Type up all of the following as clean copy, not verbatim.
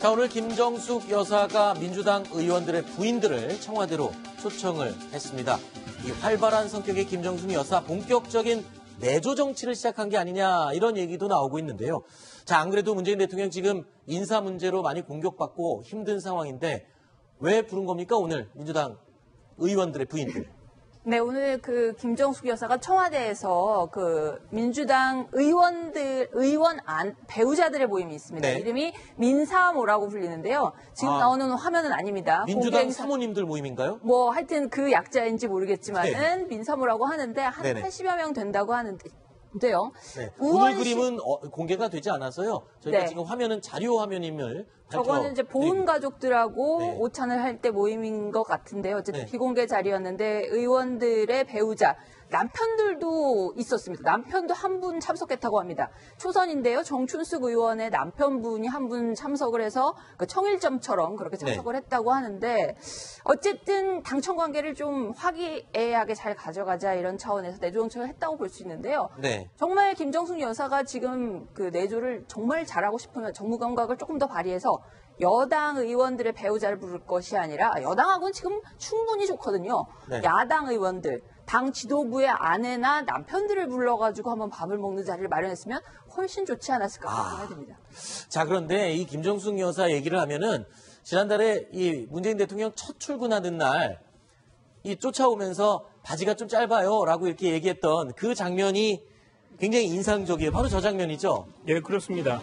자, 오늘 김정숙 여사가 민주당 의원들의 부인들을 청와대로 초청을 했습니다. 이 활발한 성격의 김정숙 여사 본격적인 내조 정치를 시작한 게 아니냐 이런 얘기도 나오고 있는데요. 자, 안 그래도 문재인 대통령 지금 인사 문제로 많이 공격받고 힘든 상황인데 왜 부른 겁니까? 오늘 민주당 의원들의 부인들. 네, 오늘 김정숙 여사가 청와대에서 민주당 의원 배우자들의 모임이 있습니다. 네. 이름이 민사모라고 불리는데요. 지금 나오는 화면은 아닙니다. 민주당 사모님들 모임인가요? 뭐 하여튼 그 약자인지 모르겠지만은 네. 민사모라고 하는데 한 네네. 80여 명 된다고 하는데요. 네. 오늘 그림은 공개가 되지 않아서요. 저희가 네. 지금 화면은 자료 화면임을 저거는 이제 보훈 가족들하고 네. 오찬을 할 때 모임인 것 같은데요. 어쨌든 네. 비공개 자리였는데 의원들의 배우자, 남편들도 있었습니다. 남편도 한 분 참석했다고 합니다. 초선인데요. 정춘숙 의원의 남편분이 한 분 참석을 해서 청일점처럼 그렇게 참석을 했다고 하는데 어쨌든 당청 관계를 좀 화기애애하게 잘 가져가자 이런 차원에서 내조 정책을 했다고 볼 수 있는데요. 네. 정말 김정숙 여사가 지금 내조를 정말 잘하고 싶으면 정무 감각을 조금 더 발휘해서 여당 의원들의 배우자를 부를 것이 아니라 여당하고는 지금 충분히 좋거든요. 네. 야당 의원들, 당 지도부의 아내나 남편들을 불러가지고 한번 밥을 먹는 자리를 마련했으면 훨씬 좋지 않았을까 생각이 됩니다. 자, 그런데 이 김정숙 여사 얘기를 하면은 지난달에 이 문재인 대통령 첫 출근하는 날 이 쫓아오면서 바지가 좀 짧아요라고 이렇게 얘기했던 그 장면이 굉장히 인상적이에요. 바로 저 장면이죠. 예, 그렇습니다.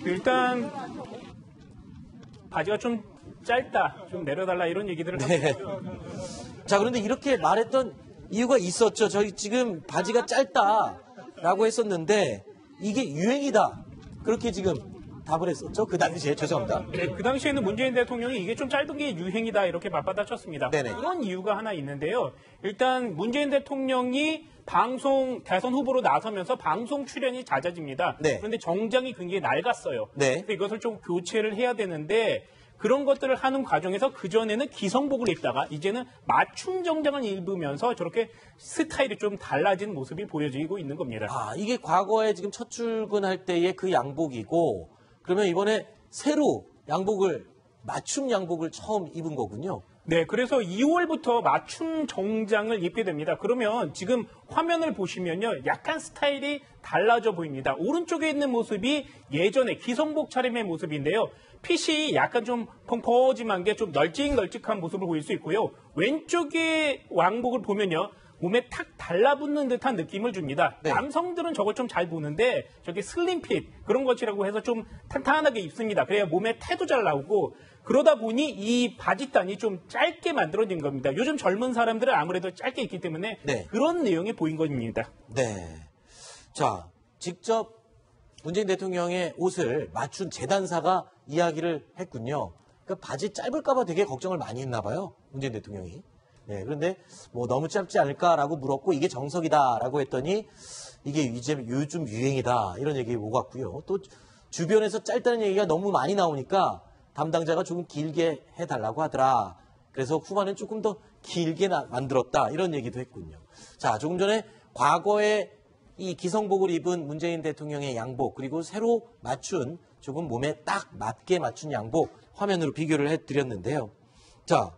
일단 바지가 좀 짧다, 좀 내려달라 이런 얘기들을 네. 자, 그런데 이렇게 말했던 이유가 있었죠. 저희 지금 바지가 짧다라고 했었는데 이게 유행이다. 그렇게 지금 답을 했었죠. 그 당시에. 죄송합니다. 네, 그 당시에는 문재인 대통령이 이게 좀 짧은 게 유행이다 이렇게 맞받아쳤습니다. 네네. 그런 이유가 하나 있는데요. 일단 문재인 대통령이 대선 후보로 나서면서 방송 출연이 잦아집니다. 네. 그런데 정장이 굉장히 낡았어요. 네. 그래서 이것을 좀 교체를 해야 되는데 그런 것들을 하는 과정에서 그전에는 기성복을 입다가 이제는 맞춤 정장을 입으면서 저렇게 스타일이 좀 달라진 모습이 보여지고 있는 겁니다. 아, 이게 과거에 지금 첫 출근할 때의 그 양복이고 그러면 이번에 새로 맞춤 양복을 처음 입은 거군요. 네, 그래서 2월부터 맞춤 정장을 입게 됩니다. 그러면 지금 화면을 보시면요, 약간 스타일이 달라져 보입니다. 오른쪽에 있는 모습이 예전에 기성복 차림의 모습인데요. 핏이 약간 좀 펑퍼짐한 게 좀 널찍널찍한 모습을 보일 수 있고요. 왼쪽의 왕복을 보면요, 몸에 탁 달라붙는 듯한 느낌을 줍니다. 네. 남성들은 저걸 좀 잘 보는데 저게 슬림핏 그런 것이라고 해서 좀 탄탄하게 입습니다. 그래야 몸에 태도 잘 나오고 그러다 보니 이 바지단이 좀 짧게 만들어진 겁니다. 요즘 젊은 사람들은 아무래도 짧게 입기 때문에 네. 그런 내용이 보인 겁니다. 네. 자, 직접 문재인 대통령의 옷을 맞춘 재단사가 이야기를 했군요. 그러니까 바지 짧을까봐 되게 걱정을 많이 했나 봐요. 문재인 대통령이. 네, 그런데 뭐 너무 짧지 않을까라고 물었고 이게 정석이다라고 했더니 이게 이제 요즘 유행이다 이런 얘기 오갔고요. 또 주변에서 짧다는 얘기가 너무 많이 나오니까 담당자가 조금 길게 해달라고 하더라. 그래서 후반엔 조금 더 길게 만들었다 이런 얘기도 했군요. 자, 조금 전에 과거에 이 기성복을 입은 문재인 대통령의 양복 그리고 새로 맞춘 조금 몸에 딱 맞게 맞춘 양복 화면으로 비교를 해드렸는데요. 자,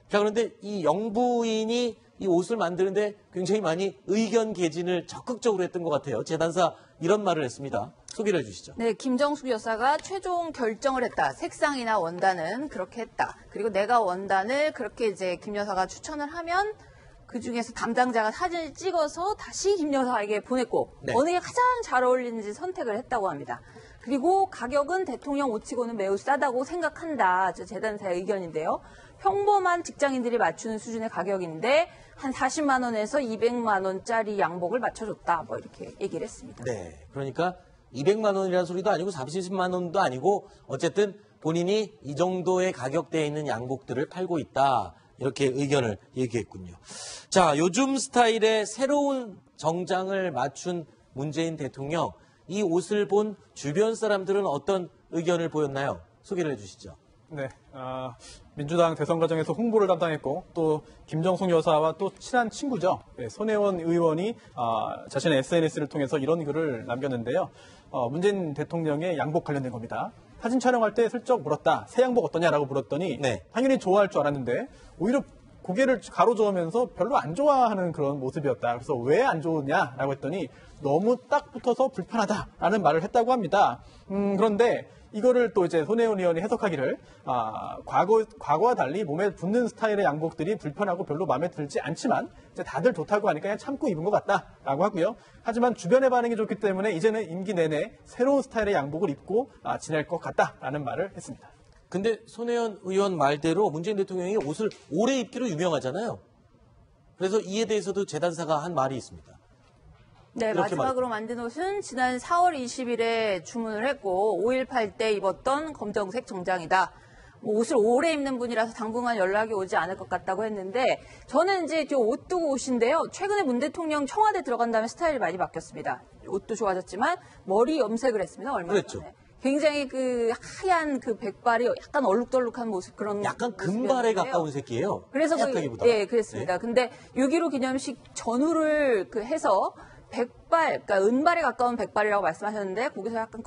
그런데 이 영부인이 이 옷을 만드는데 굉장히 많이 의견 개진을 적극적으로 했던 것 같아요. 재단사 이런 말을 했습니다. 소개를 해주시죠. 네, 김정숙 여사가 최종 결정을 했다. 색상이나 원단은 그렇게 했다. 그리고 내가 원단을 그렇게 이제 김 여사가 추천을 하면 그 중에서 담당자가 사진을 찍어서 다시 김 여사에게 보냈고 네. 어느 게 가장 잘 어울리는지 선택을 했다고 합니다. 그리고 가격은 대통령 옷치고는 매우 싸다고 생각한다. 저 재단사의 의견인데요. 평범한 직장인들이 맞추는 수준의 가격인데 한 40만 원에서 200만 원짜리 양복을 맞춰줬다. 뭐 이렇게 얘기를 했습니다. 네, 그러니까 200만 원이라는 소리도 아니고 40만 원도 아니고 어쨌든 본인이 이 정도의 가격대에 있는 양복들을 팔고 있다. 이렇게 의견을 얘기했군요. 자, 요즘 스타일의 새로운 정장을 맞춘 문재인 대통령. 이 옷을 본 주변 사람들은 어떤 의견을 보였나요? 소개를 해주시죠. 네, 민주당 대선 과정에서 홍보를 담당했고 또 김정숙 여사와 또 친한 친구죠. 네, 손혜원 의원이 자신의 SNS를 통해서 이런 글을 남겼는데요. 문재인 대통령의 양복 관련된 겁니다. 사진 촬영할 때 슬쩍 물었다. 새 양복 어떠냐라고 물었더니 네. 당연히 좋아할 줄 알았는데 오히려 고개를 가로저으면서 별로 안 좋아하는 그런 모습이었다. 그래서 왜 안 좋으냐라고 했더니 너무 딱 붙어서 불편하다라는 말을 했다고 합니다. 그런데 이거를 또 이제 손혜원 의원이 해석하기를 과거와 달리 몸에 붙는 스타일의 양복들이 불편하고 별로 마음에 들지 않지만 이제 다들 좋다고 하니까 그냥 참고 입은 것 같다라고 하고요. 하지만 주변의 반응이 좋기 때문에 이제는 임기 내내 새로운 스타일의 양복을 입고 지낼 것 같다라는 말을 했습니다. 근데 손혜원 의원 말대로 문재인 대통령이 옷을 오래 입기로 유명하잖아요. 그래서 이에 대해서도 재단사가 한 말이 있습니다. 네, 마지막으로 만든 옷은 지난 4월 20일에 주문을 했고 5.18 때 입었던 검정색 정장이다. 옷을 오래 입는 분이라서 당분간 연락이 오지 않을 것 같다고 했는데 저는 이제 옷 두고 옷인데요. 최근에 문 대통령 청와대 들어간 다음에 스타일이 많이 바뀌었습니다. 옷도 좋아졌지만 머리 염색을 했습니다. 얼마 전에. 그랬죠. 굉장히 그 하얀 그 백발이 약간 얼룩덜룩한 모습 그런 약간 금발에 모습이었는데요. 가까운 새끼예요. 그래서 하얗다기보다. 예, 그랬습니다. 근데 6.15 기념식 전후를 해서 백발, 그러니까 은발에 가까운 백발이라고 말씀하셨는데 거기서 약간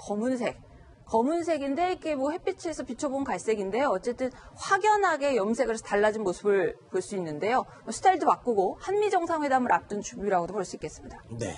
검은색인데 이게 뭐 햇빛에서 비춰본 갈색인데요. 어쨌든 확연하게 염색을 해서 달라진 모습을 볼 수 있는데요. 스타일도 바꾸고 한미 정상회담을 앞둔 준비라고도 볼 수 있겠습니다. 네.